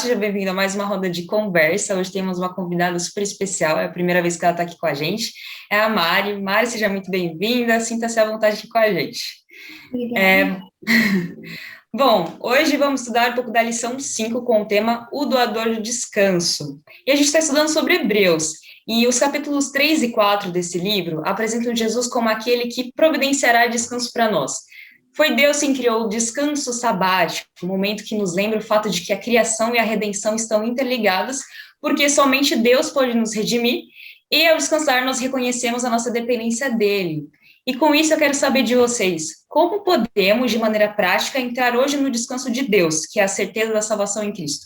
seja bem-vindo a mais uma roda de conversa. Hoje temos uma convidada super especial, é a primeira vez que ela está aqui com a gente, é a Mari. Mari, seja muito bem-vinda, sinta-se à vontade aqui com a gente. Obrigada. Bom, hoje vamos estudar um pouco da lição 5 com o tema O Doador do Descanso. E a gente está estudando sobre Hebreus, e os capítulos 3 e 4 desse livro apresentam Jesus como aquele que providenciará descanso para nós. Foi Deus quem criou o descanso sabático, um momento que nos lembra o fato de que a criação e a redenção estão interligadas, porque somente Deus pode nos redimir, e ao descansar nós reconhecemos a nossa dependência dele. E com isso eu quero saber de vocês, como podemos, de maneira prática, entrar hoje no descanso de Deus, que é a certeza da salvação em Cristo?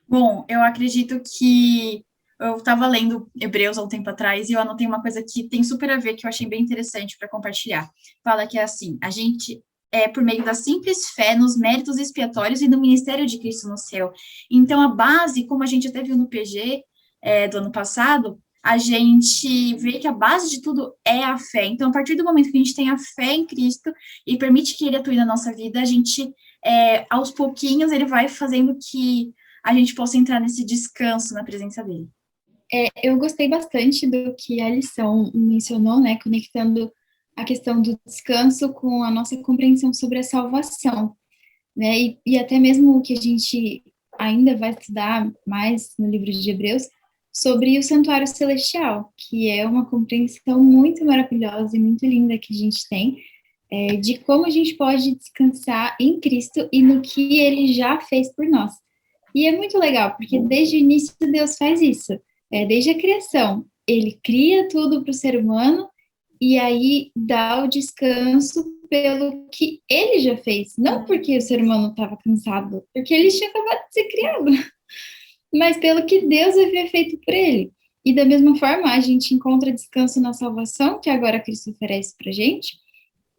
Bom, eu acredito que eu estava lendo Hebreus há um tempo atrás e eu anotei uma coisa que tem super a ver, que eu achei bem interessante para compartilhar. Fala que é assim, a gente é por meio da simples fé nos méritos expiatórios e no ministério de Cristo no céu. Então, a base, como a gente até viu no PG do ano passado, a gente vê que a base de tudo é a fé. Então, a partir do momento que a gente tem a fé em Cristo e permite que Ele atue na nossa vida, a gente, aos pouquinhos, Ele vai fazendo que a gente possa entrar nesse descanso na presença dele. Eu gostei bastante do que a lição mencionou, né, conectando a questão do descanso com a nossa compreensão sobre a salvação, né, e até mesmo o que a gente ainda vai estudar mais no livro de Hebreus, sobre o santuário celestial, que é uma compreensão muito maravilhosa e muito linda que a gente tem, de como a gente pode descansar em Cristo e no que Ele já fez por nós. E é muito legal, porque desde o início Deus faz isso. Desde a criação, Ele cria tudo para o ser humano e aí dá o descanso pelo que Ele já fez. Não porque o ser humano estava cansado, porque ele tinha acabado de ser criado, mas pelo que Deus havia feito por ele. E da mesma forma, a gente encontra descanso na salvação, que agora Cristo oferece para a gente,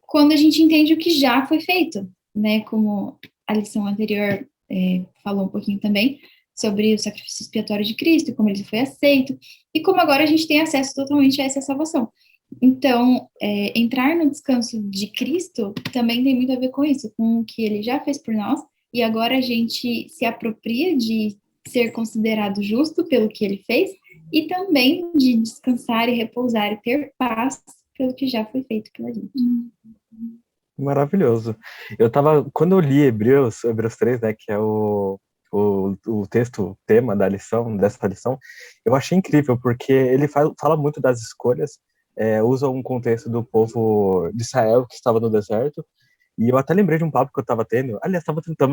quando a gente entende o que já foi feito, né? Como a lição anterior falou um pouquinho também sobre o sacrifício expiatório de Cristo, como ele foi aceito, e como agora a gente tem acesso totalmente a essa salvação. Então, entrar no descanso de Cristo também tem muito a ver com isso, com o que ele já fez por nós, e agora a gente se apropria de ser considerado justo pelo que ele fez, e também de descansar e repousar e ter paz pelo que já foi feito pela gente. Maravilhoso. Quando eu li Hebreus 3, né, que é o texto, tema da lição, dessa lição, eu achei incrível, porque ele fala muito das escolhas, usa um contexto do povo de Israel que estava no deserto, e eu até lembrei de um papo que eu estava tendo, aliás,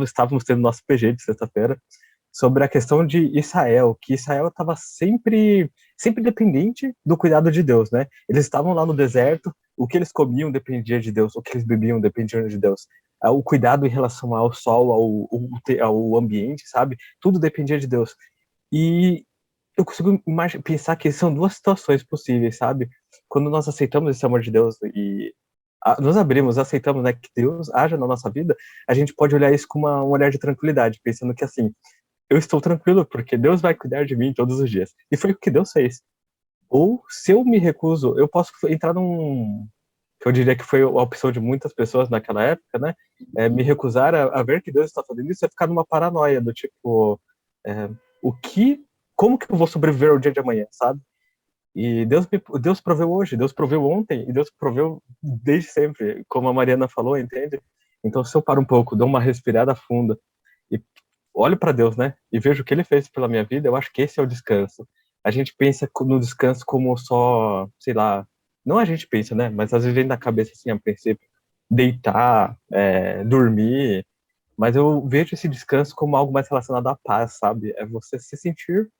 estávamos tendo nosso PG de sexta-feira, sobre a questão de Israel, que Israel estava sempre dependente do cuidado de Deus, né? Eles estavam lá no deserto, o que eles comiam dependia de Deus, o que eles bebiam dependia de Deus. O cuidado em relação ao sol, ao ambiente, sabe? Tudo dependia de Deus. E eu consigo pensar que são duas situações possíveis, sabe? Quando nós aceitamos esse amor de Deus e nos abrimos, aceitamos, né, que Deus haja na nossa vida, a gente pode olhar isso com um olhar de tranquilidade, pensando que assim, eu estou tranquilo porque Deus vai cuidar de mim todos os dias. E foi o que Deus fez. Ou, se eu me recuso, eu posso entrar que eu diria que foi a opção de muitas pessoas naquela época, né? Me recusar a ver que Deus está fazendo isso é ficar numa paranoia do tipo, é, o que, como que eu vou sobreviver ao dia de amanhã, sabe? E Deus proveu hoje, Deus proveu ontem, e Deus proveu desde sempre, como a Mariana falou, entende? Então, se eu paro um pouco, dou uma respirada funda e olho para Deus, né? E vejo o que Ele fez pela minha vida, eu acho que esse é o descanso. A gente pensa no descanso como só, sei lá, não a gente pensa, né? Mas às vezes vem na cabeça assim, a princípio, deitar, dormir. Mas eu vejo esse descanso como algo mais relacionado à paz, sabe? É você se sentir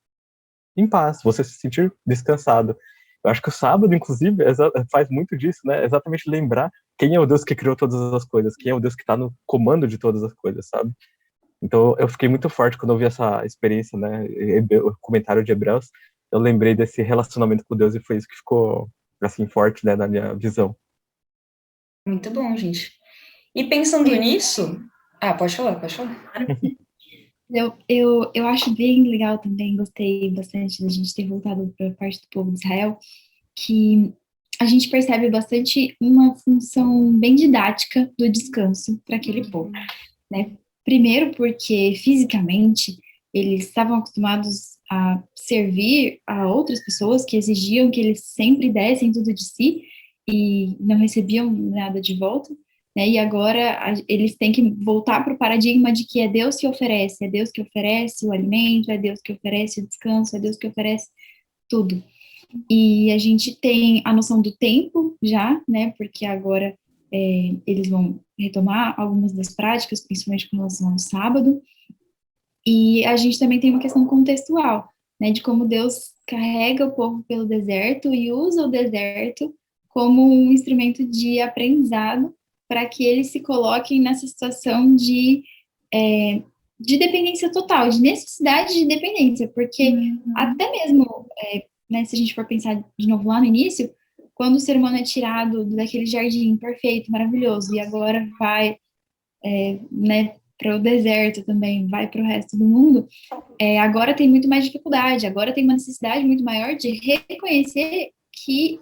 em paz, você se sentir descansado. Eu acho que o sábado, inclusive, faz muito disso, né? Exatamente lembrar quem é o Deus que criou todas as coisas, quem é o Deus que está no comando de todas as coisas, sabe? Então, eu fiquei muito forte quando eu vi essa experiência, né? O comentário de Hebreus. Eu lembrei desse relacionamento com Deus e foi isso que ficou, assim, forte, né, na minha visão. Muito bom, gente. E pensando nisso... pode falar. Eu acho bem legal também, gostei bastante da gente ter voltado para a parte do povo de Israel, que a gente percebe bastante uma função bem didática do descanso para aquele povo, né? Primeiro porque, fisicamente, Eles estavam acostumados a servir a outras pessoas que exigiam que eles sempre dessem tudo de si e não recebiam nada de volta, né? E agora eles têm que voltar para o paradigma de que é Deus que oferece, é Deus que oferece o alimento, é Deus que oferece o descanso, é Deus que oferece tudo. E a gente tem a noção do tempo já, né? Porque agora eles vão retomar algumas das práticas, principalmente com relação ao sábado. E a gente também tem uma questão contextual, né? De como Deus carrega o povo pelo deserto e usa o deserto como um instrumento de aprendizado para que eles se coloquem nessa situação de dependência total, de necessidade de dependência, porque até mesmo, né, se a gente for pensar de novo lá no início, quando o ser humano é tirado daquele jardim perfeito, maravilhoso, e agora vai, né, para o deserto também, vai para o resto do mundo, agora tem muito mais dificuldade, agora tem uma necessidade muito maior de reconhecer que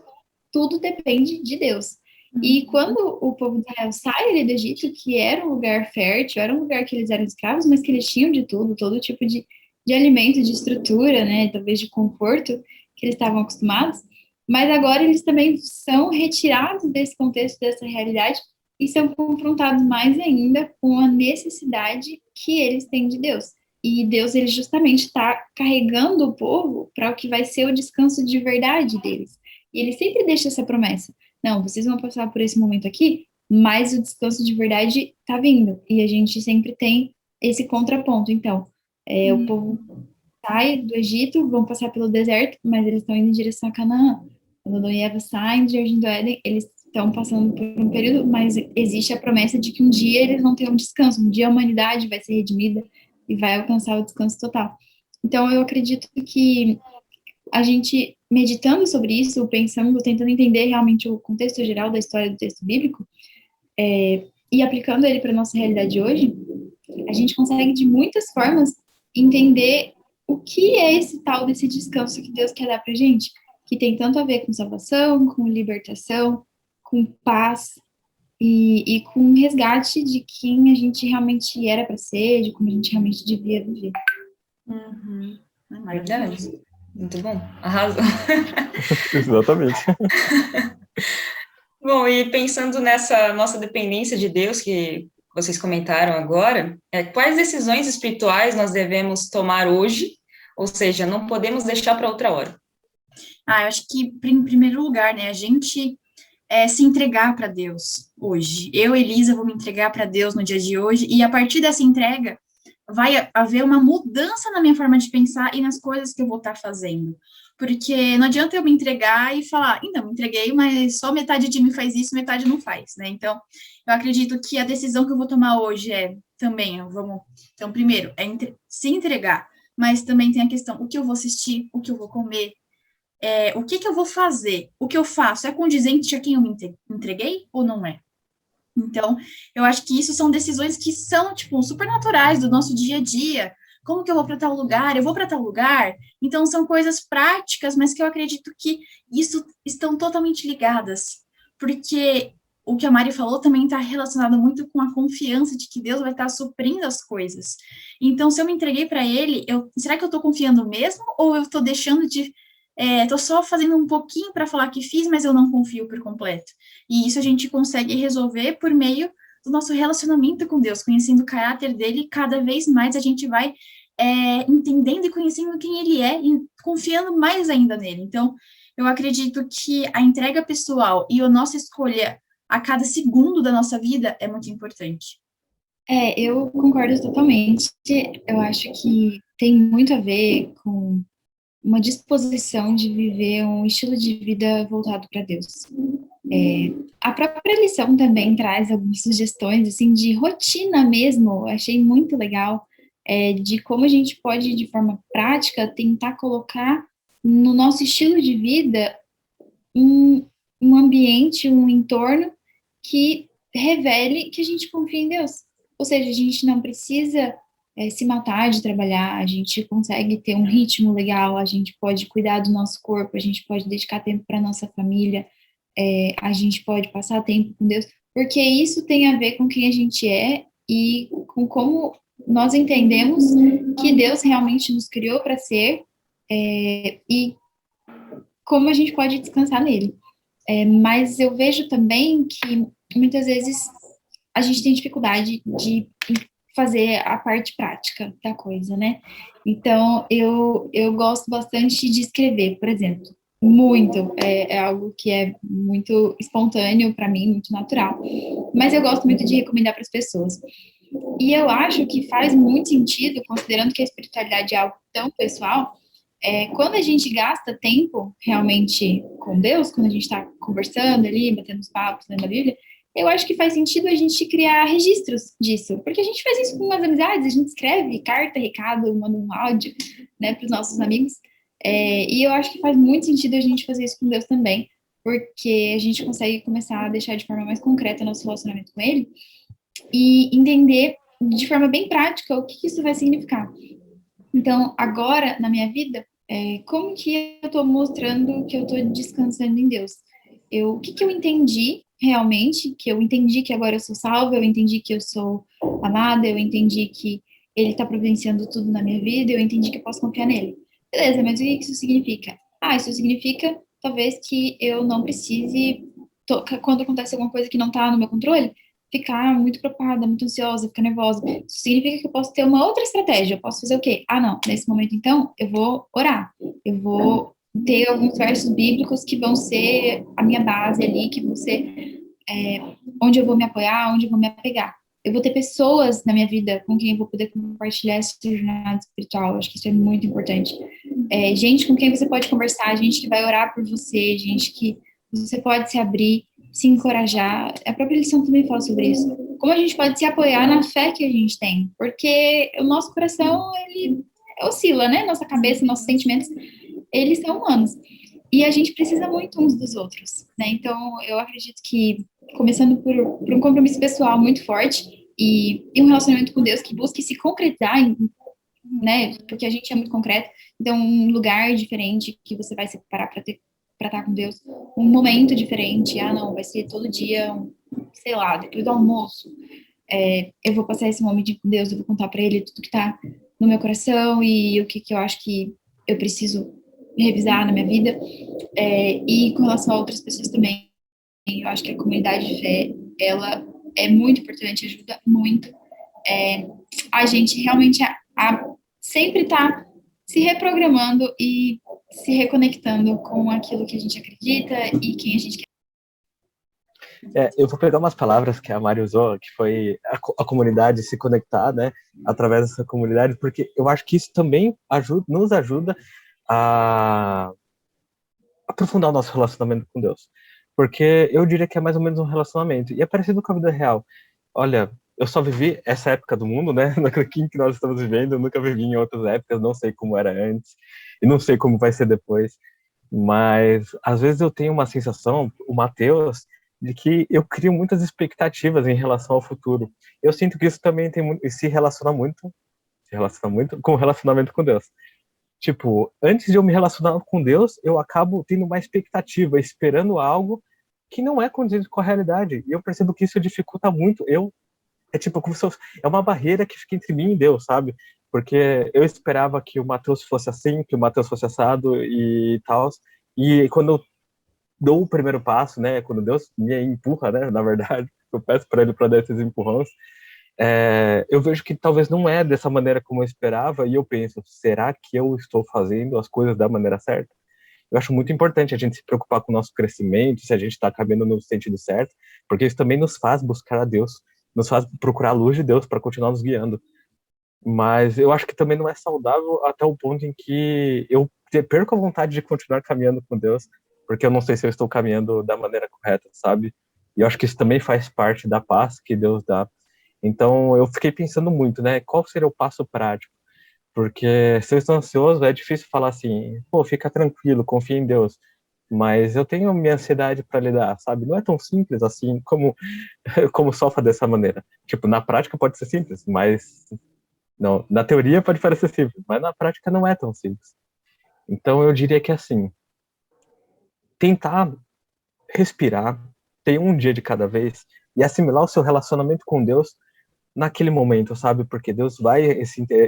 tudo depende de Deus. E quando o povo de Israel sai ali do Egito, que era um lugar fértil, era um lugar que eles eram escravos, mas que eles tinham de tudo, todo tipo de alimento, de estrutura, né, talvez de conforto que eles estavam acostumados, mas agora eles também são retirados desse contexto, dessa realidade, e são confrontados mais ainda com a necessidade que eles têm de Deus. E Deus, ele justamente está carregando o povo para o que vai ser o descanso de verdade deles. E ele sempre deixa essa promessa. Não, vocês vão passar por esse momento aqui, mas o descanso de verdade está vindo. E a gente sempre tem esse contraponto. Então, o povo sai do Egito, vão passar pelo deserto, mas eles estão indo em direção a Canaã. Quando Adão e Eva saem do Jardim do Éden, eles estão passando por um período, mas existe a promessa de que um dia eles vão ter um descanso, um dia a humanidade vai ser redimida e vai alcançar o descanso total. Então, eu acredito que a gente, meditando sobre isso, pensando, tentando entender realmente o contexto geral da história do texto bíblico, e aplicando ele para a nossa realidade hoje, a gente consegue, de muitas formas, entender o que é esse tal desse descanso que Deus quer dar para a gente, que tem tanto a ver com salvação, com libertação, com paz e com resgate de quem a gente realmente era para ser, de como a gente realmente devia viver. Verdade. Muito bom. Arrasou. Exatamente. Bom, e pensando nessa nossa dependência de Deus, que vocês comentaram agora, quais decisões espirituais nós devemos tomar hoje? Ou seja, não podemos deixar para outra hora. Eu acho que, em primeiro lugar, né, a gente se entregar para Deus hoje. Eu, Elisa, vou me entregar para Deus no dia de hoje, e a partir dessa entrega, vai haver uma mudança na minha forma de pensar e nas coisas que eu vou estar fazendo. Porque não adianta eu me entregar e falar, então, me entreguei, mas só metade de mim faz isso, metade não faz, né? Então, eu acredito que a decisão que eu vou tomar hoje então, primeiro, se entregar, mas também tem a questão, o que eu vou assistir, o que eu vou comer, o que eu vou fazer, o que eu faço, é condizente a quem eu me entreguei ou não é? Então, eu acho que isso são decisões que são, tipo, super naturais do nosso dia a dia. Como que eu vou para tal lugar? Eu vou para tal lugar? Então, são coisas práticas, mas que eu acredito que isso estão totalmente ligadas. Porque o que a Mari falou também está relacionado muito com a confiança de que Deus vai estar suprindo as coisas. Então, se eu me entreguei para Ele, será que eu estou confiando mesmo? Ou eu estou deixando de... Estou só fazendo um pouquinho para falar que fiz, mas eu não confio por completo. E isso a gente consegue resolver por meio do nosso relacionamento com Deus, conhecendo o caráter dele, e cada vez mais a gente vai entendendo e conhecendo quem ele é e confiando mais ainda nele. Então, eu acredito que a entrega pessoal e a nossa escolha a cada segundo da nossa vida é muito importante. Eu concordo totalmente. Eu acho que tem muito a ver com uma disposição de viver um estilo de vida voltado para Deus. A própria lição também traz algumas sugestões, assim, de rotina mesmo, eu achei muito legal, de como a gente pode, de forma prática, tentar colocar no nosso estilo de vida um ambiente, um entorno que revele que a gente confia em Deus. Ou seja, a gente não precisa se matar de trabalhar, a gente consegue ter um ritmo legal, a gente pode cuidar do nosso corpo, a gente pode dedicar tempo para nossa família, a gente pode passar tempo com Deus, porque isso tem a ver com quem a gente é e com como nós entendemos que Deus realmente nos criou para ser e como a gente pode descansar nele. Mas eu vejo também que muitas vezes a gente tem dificuldade de fazer a parte prática da coisa, né? Então, eu gosto bastante de escrever, por exemplo. Muito, é algo que é muito espontâneo para mim, muito natural. Mas eu gosto muito de recomendar para as pessoas. E eu acho que faz muito sentido, considerando que a espiritualidade é algo tão pessoal, quando a gente gasta tempo realmente com Deus, quando a gente está conversando ali, batendo os papos, lendo a Bíblia, eu acho que faz sentido a gente criar registros disso, porque a gente faz isso com as amizades, a gente escreve carta, recado, manda um áudio, né, para os nossos amigos, e eu acho que faz muito sentido a gente fazer isso com Deus também, porque a gente consegue começar a deixar de forma mais concreta nosso relacionamento com Ele e entender de forma bem prática o que isso vai significar. Então, agora, na minha vida, como que eu estou mostrando que eu estou descansando em Deus? O que eu entendi realmente, que eu entendi que agora eu sou salva, eu entendi que eu sou amada, eu entendi que Ele está providenciando tudo na minha vida, eu entendi que eu posso confiar nele. Beleza, mas o que isso significa? Isso significa, talvez, que eu não precise, quando acontece alguma coisa que não está no meu controle, ficar muito preocupada, muito ansiosa, ficar nervosa. Isso significa que eu posso ter uma outra estratégia. Eu posso fazer o quê? Não, nesse momento, então, eu vou orar. Eu vou ter alguns versos bíblicos que vão ser a minha base ali, que vão ser onde eu vou me apoiar, onde eu vou me apegar. Eu vou ter pessoas na minha vida com quem eu vou poder compartilhar essa jornada espiritual. Eu acho que isso é muito importante. Gente com quem você pode conversar, gente que vai orar por você, gente que você pode se abrir, se encorajar. A própria lição também fala sobre isso. Como a gente pode se apoiar na fé que a gente tem, porque o nosso coração, ele oscila, né? Nossa cabeça, nossos sentimentos, eles são humanos. E a gente precisa muito uns dos outros, né? Então, eu acredito que, começando por um compromisso pessoal muito forte e um relacionamento com Deus que busque se concretizar, né? Porque a gente é muito concreto. Então, um lugar diferente que você vai se preparar para estar com Deus, um momento diferente. Não, vai ser todo dia, sei lá, depois do almoço. Eu vou passar esse momento com Deus, eu vou contar para Ele tudo que está no meu coração e o que eu acho que eu preciso revisar na minha vida. E com relação a outras pessoas também, eu acho que a comunidade de fé, ela é muito importante, ajuda muito a gente realmente a sempre estar se reprogramando e se reconectando com aquilo que a gente acredita e quem a gente quer. Eu vou pegar umas palavras que a Mari usou, que foi a comunidade se conectar, né, através dessa comunidade, porque eu acho que isso também nos ajuda a aprofundar o nosso relacionamento com Deus. Porque eu diria que é mais ou menos um relacionamento, e é parecido com a vida real. Olha, eu só vivi essa época do mundo, né, naquilo que nós estamos vivendo, eu nunca vivi em outras épocas, não sei como era antes, e não sei como vai ser depois, mas às vezes eu tenho uma sensação, o Mateus, de que eu crio muitas expectativas em relação ao futuro. Eu sinto que isso também se relaciona muito com o relacionamento com Deus. Tipo, antes de eu me relacionar com Deus, eu acabo tendo uma expectativa, esperando algo que não é condizente com a realidade. E eu percebo que isso dificulta muito. É tipo, é uma barreira que fica entre mim e Deus, sabe? Porque eu esperava que o Mateus fosse assim, que o Mateus fosse assado e tal. E quando eu dou o primeiro passo, né? Quando Deus me empurra, né? Na verdade, eu peço para Ele para dar esses empurrões. Eu vejo que talvez não é dessa maneira como eu esperava, e eu penso, será que eu estou fazendo as coisas da maneira certa? Eu acho muito importante a gente se preocupar com o nosso crescimento, se a gente está caminhando no sentido certo, porque isso também nos faz buscar a Deus, nos faz procurar a luz de Deus para continuar nos guiando. Mas eu acho que também não é saudável até o ponto em que eu perco a vontade de continuar caminhando com Deus, porque eu não sei se eu estou caminhando da maneira correta, sabe? E eu acho que isso também faz parte da paz que Deus dá. Então, eu fiquei pensando muito, né? Qual seria o passo prático? Porque se eu estou ansioso, é difícil falar assim, pô, fica tranquilo, confia em Deus. Mas eu tenho minha ansiedade para lidar, sabe? Não é tão simples assim como sofre dessa maneira. Tipo, na prática pode ser simples, mas não, na teoria pode parecer simples, mas na prática não é tão simples. Então eu diria que assim, tentar respirar, ter um dia de cada vez e assimilar o seu relacionamento com Deus naquele momento, sabe? Porque Deus vai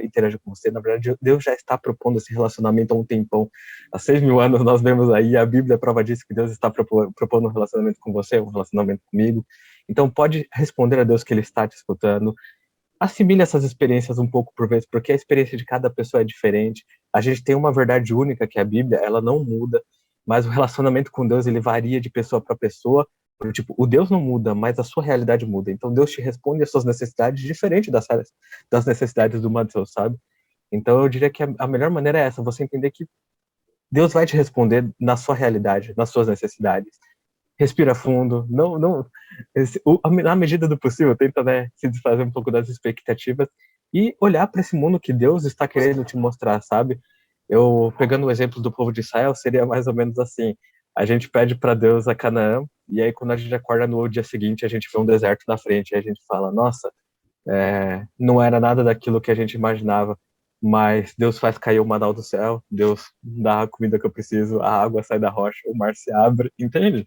interagir com você. Na verdade, Deus já está propondo esse relacionamento há um tempão. Há 6.000 anos nós vemos aí, a Bíblia é prova disso, que Deus está propondo um relacionamento com você, um relacionamento comigo. Então pode responder a Deus que Ele está te escutando. Assimile essas experiências um pouco por vez, porque a experiência de cada pessoa é diferente. A gente tem uma verdade única, que é a Bíblia, ela não muda, mas o relacionamento com Deus, ele varia de pessoa para pessoa. Tipo, o Deus não muda, mas a sua realidade muda. Então Deus te responde às suas necessidades diferente das necessidades do Mateus, sabe? Então eu diria que a melhor maneira é essa, você entender que Deus vai te responder na sua realidade, nas suas necessidades. Respira fundo, na medida do possível, tenta, né, se desfazer um pouco das expectativas e olhar para esse mundo que Deus está querendo te mostrar, sabe? Eu, pegando o exemplo do povo de Israel, seria mais ou menos assim: a gente pede para Deus a Canaã, e aí quando a gente acorda no dia seguinte, a gente vê um deserto na frente, e a gente fala, nossa, não era nada daquilo que a gente imaginava, mas Deus faz cair o maná do céu, Deus dá a comida que eu preciso, a água sai da rocha, o mar se abre, entende?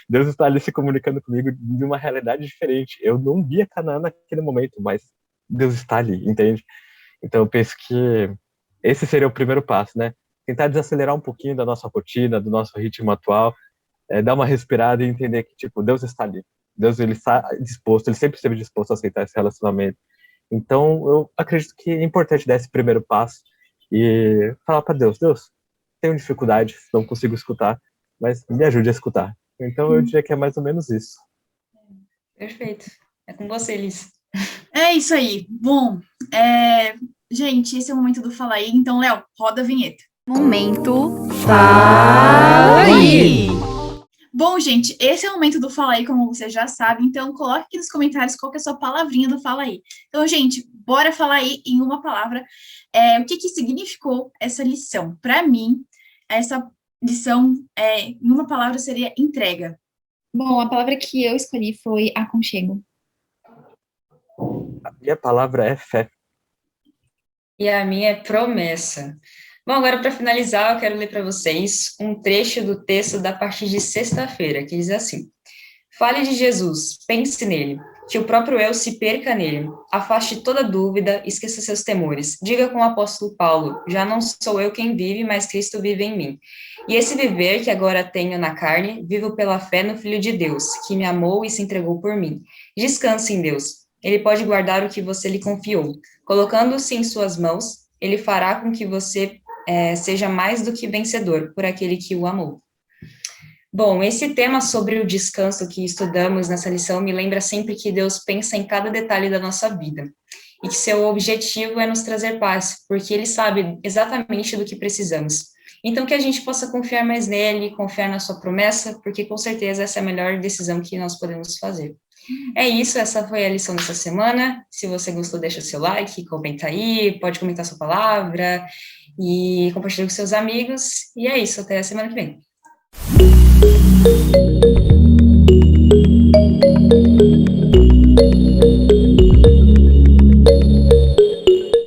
Deus está ali se comunicando comigo de uma realidade diferente. Eu não via Canaã naquele momento, mas Deus está ali, entende? Então eu penso que esse seria o primeiro passo, né? Tentar desacelerar um pouquinho da nossa rotina, do nosso ritmo atual, dar uma respirada e entender que, tipo, Deus está ali. Deus, ele está disposto, ele sempre esteve disposto a aceitar esse relacionamento. Então, eu acredito que é importante dar esse primeiro passo e falar para Deus, tenho dificuldade, não consigo escutar, mas me ajude a escutar. Então, eu diria que é mais ou menos isso. Perfeito. É com você, Liz. É isso aí. Bom, gente, esse é o momento do Fala Aí. Então, Léo, roda a vinheta. Momento Fala Aí! Bom, gente, esse é o momento do Fala Aí, como você já sabe, então coloque aqui nos comentários qual que é a sua palavrinha do Fala Aí. Então, gente, bora falar aí em uma palavra. O que significou essa lição? Para mim, essa lição, numa palavra, seria entrega. Bom, a palavra que eu escolhi foi aconchego. A minha palavra é fé. E a minha é promessa. Bom, agora para finalizar, eu quero ler para vocês um trecho do texto da parte de sexta-feira, que diz assim: fale de Jesus, pense nele, que o próprio eu se perca nele, afaste toda dúvida, esqueça seus temores, diga com o apóstolo Paulo, já não sou eu quem vive, mas Cristo vive em mim. E esse viver que agora tenho na carne, vivo pela fé no Filho de Deus, que me amou e se entregou por mim. Descanse em Deus, Ele pode guardar o que você lhe confiou. Colocando-se em suas mãos, Ele fará com que você seja mais do que vencedor por aquele que o amou. Bom, esse tema sobre o descanso que estudamos nessa lição me lembra sempre que Deus pensa em cada detalhe da nossa vida e que seu objetivo é nos trazer paz, porque Ele sabe exatamente do que precisamos. Então, que a gente possa confiar mais nele, confiar na sua promessa, porque com certeza essa é a melhor decisão que nós podemos fazer. É isso, essa foi a lição dessa semana. Se você gostou, deixa seu like, comenta aí, pode comentar sua palavra e compartilha com seus amigos. E é isso, até a semana que vem.